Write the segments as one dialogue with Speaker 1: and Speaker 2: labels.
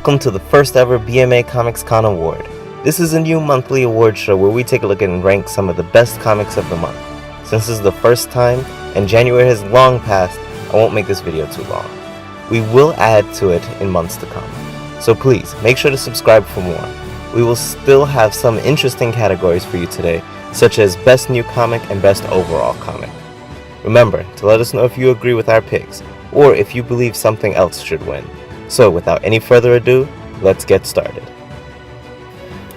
Speaker 1: Welcome to the first ever BMA Comics Con Award. This is a new monthly award show where we take a look and rank some of the best comics of the month. Since this is the first time, and January has long passed, I won't make this video too long. We will add to it in months to come. So please, make sure to subscribe for more. We will still have some interesting categories for you today, such as Best New Comic and Best Overall Comic. Remember to let us know if you agree with our picks, or if you believe something else should win. So without any further ado, let's get started.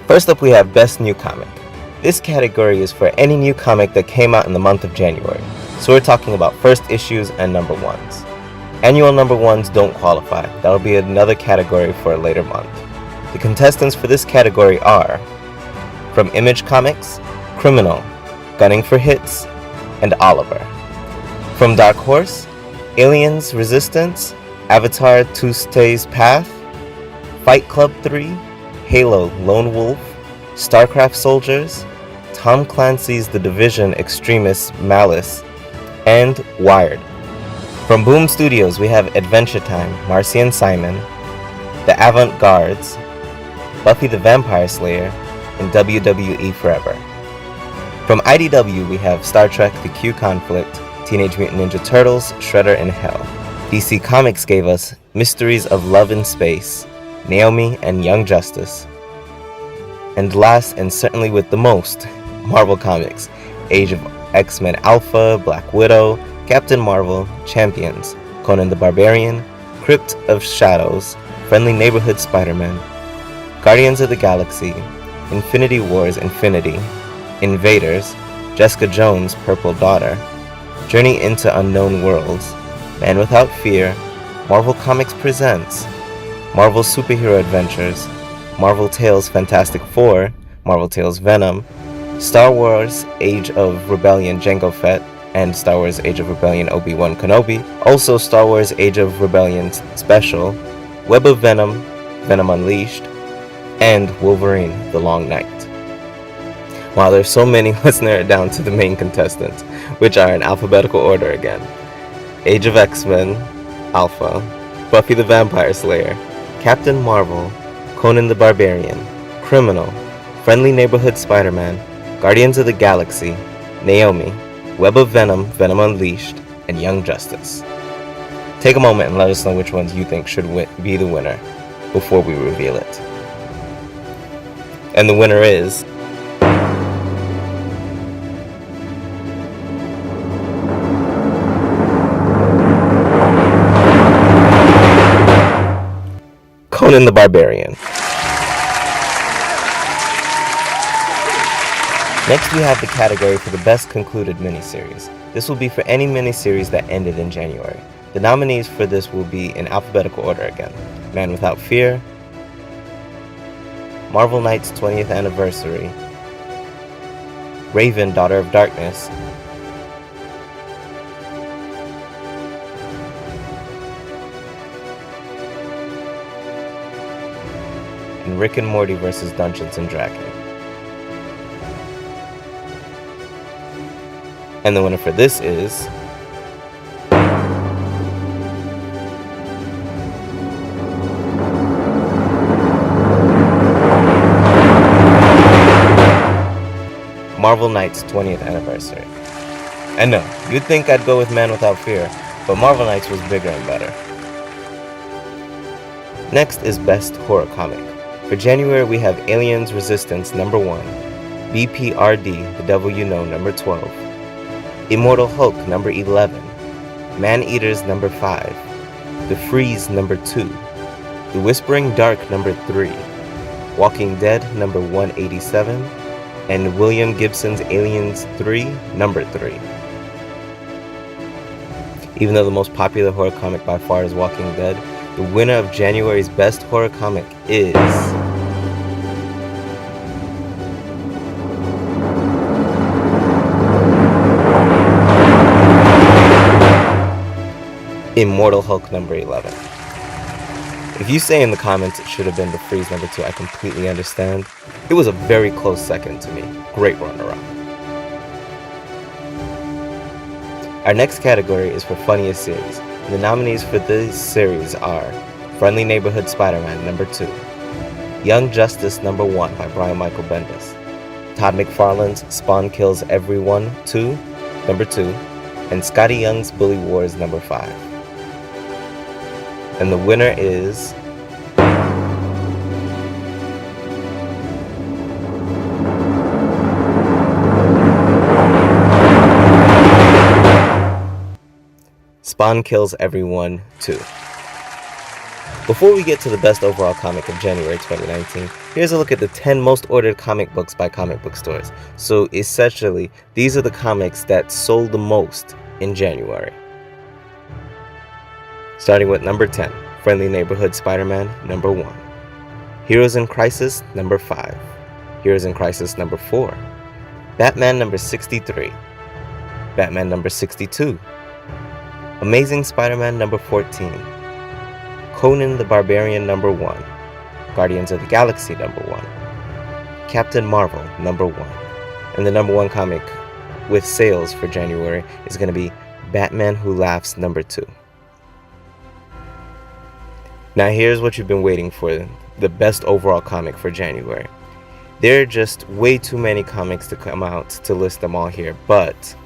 Speaker 1: First up we have Best New Comic. This category is for any new comic that came out in the month of January, so we're talking about first issues and number ones. Annual number ones don't qualify, that'll be another category for a later month. The contestants for this category are, from Image Comics, Criminal, Gunning for Hits, and Oliver. From Dark Horse, Aliens Resistance, Avatar Tsu-Tey's Path, Fight Club 3, Halo Lone Wolf, StarCraft Soldiers, Tom Clancy's The Division Extremis Malice, and Wyrd. From Boom Studios we have Adventure Time, Marcy and Simon, The Avant-Guards, Buffy the Vampire Slayer, and WWE Forever. From IDW we have Star Trek The Q Conflict, Teenage Mutant Ninja Turtles, Shredder in Hell. DC Comics gave us Mysteries of Love in Space, Naomi and Young Justice. And last, and certainly with the most, Marvel Comics, Age of X-Men Alpha, Black Widow, Captain Marvel, Champions, Conan the Barbarian, Crypt of Shadows, Friendly Neighborhood Spider-Man, Guardians of the Galaxy, Infinity Wars Infinity, Invaders, Jessica Jones' Purple Daughter, Journey into Unknown Worlds, Man Without Fear, Marvel Comics Presents, Marvel Superhero Adventures, Marvel Tales Fantastic Four, Marvel Tales Venom, Star Wars Age of Rebellion Jango Fett, and Star Wars Age of Rebellion Obi-Wan Kenobi, also Star Wars Age of Rebellion Special, Web of Venom, Venom Unleashed, and Wolverine The Long Night. Wow, there's so many, let's narrow it down to the main contestants, which are in alphabetical order again. Age of X-Men, Alpha, Buffy the Vampire Slayer, Captain Marvel, Conan the Barbarian, Criminal, Friendly Neighborhood Spider-Man, Guardians of the Galaxy, Naomi, Web of Venom, Venom Unleashed, and Young Justice. Take a moment and let us know which ones you think should be the winner before we reveal it. And the winner is... Conan the Barbarian. Next we have the category for the best concluded miniseries. This will be for any miniseries that ended in January. The nominees for this will be in alphabetical order again. Man Without Fear, Marvel Knights 20th Anniversary, Raven, Daughter of Darkness, and Rick and Morty vs. Dungeons and Dragons. And the winner for this is... Marvel Knights 20th Anniversary. And no, you'd think I'd go with Man Without Fear, but Marvel Knights was bigger and better. Next is Best Horror Comic. For January we have Aliens Resistance number 1, BPRD, The Devil You Know number 12, Immortal Hulk number 11, Man-Eaters number 5, The Freeze number 2, The Whispering Dark number 3, Walking Dead number 187, and William Gibson's Aliens 3 number 3. Even though the most popular horror comic by far is Walking Dead, the winner of January's Best Horror Comic is... Immortal Hulk number 11. If you say in the comments it should have been The Freeze number 2, I completely understand. It was a very close second to me. Great runner-up. Our next category is for Funniest Series. The nominees for this series are Friendly Neighborhood Spider-Man number 2, Young Justice number 1 by Brian Michael Bendis, Todd McFarlane's Spawn Kills Everyone 2, number 2, and Scotty Young's Bully Wars number 5. And the winner is Spawn Kills Everyone 2. Before we get to the best overall comic of January 2019, here's a look at the 10 most ordered comic books by comic book stores. So essentially, these are the comics that sold the most in January. Starting with number 10, Friendly Neighborhood Spider-Man number 1, Heroes in Crisis number 5, Heroes in Crisis number 4, Batman number 63, Batman number 62, Amazing Spider-Man number 14, Conan the Barbarian number 1, Guardians of the Galaxy number 1, Captain Marvel number 1, and the number 1 comic with sales for January is going to be Batman Who Laughs number 2. Now here's what you've been waiting for, the best overall comic for January. There are just way too many comics to come out to list them all here, but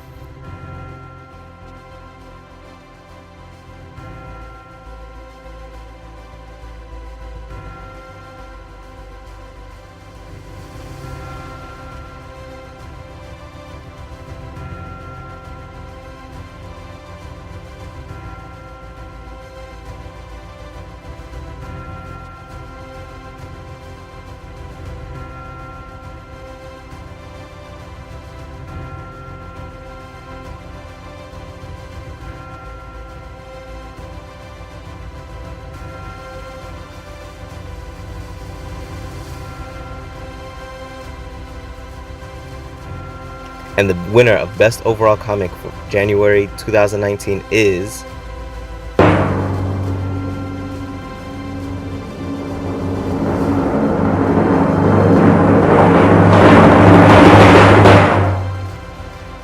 Speaker 1: and the winner of Best Overall Comic for January 2019 is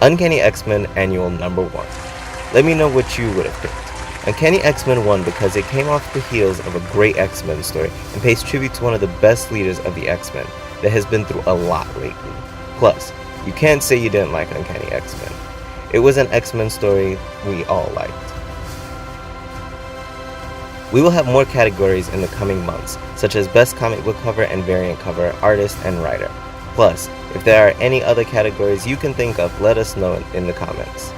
Speaker 1: Uncanny X-Men Annual number 1. Let me know what you would have picked. Uncanny X-Men won because it came off the heels of a great X-Men story and pays tribute to one of the best leaders of the X-Men that has been through a lot lately. Plus, you can't say you didn't like Uncanny X-Men. It was an X-Men story we all liked. We will have more categories in the coming months, such as Best Comic Book Cover and Variant Cover, Artist, and Writer. Plus, if there are any other categories you can think of, let us know in the comments.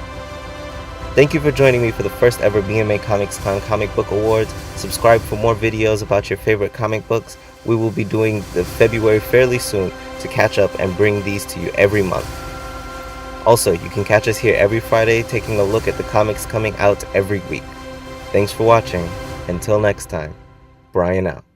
Speaker 1: Thank you for joining me for the first ever BMA Comics Con Comic Book Awards. Subscribe for more videos about your favorite comic books. We will be doing the February fairly soon to catch up and bring these to you every month. Also, you can catch us here every Friday taking a look at the comics coming out every week. Thanks for watching. Until next time, Brian out.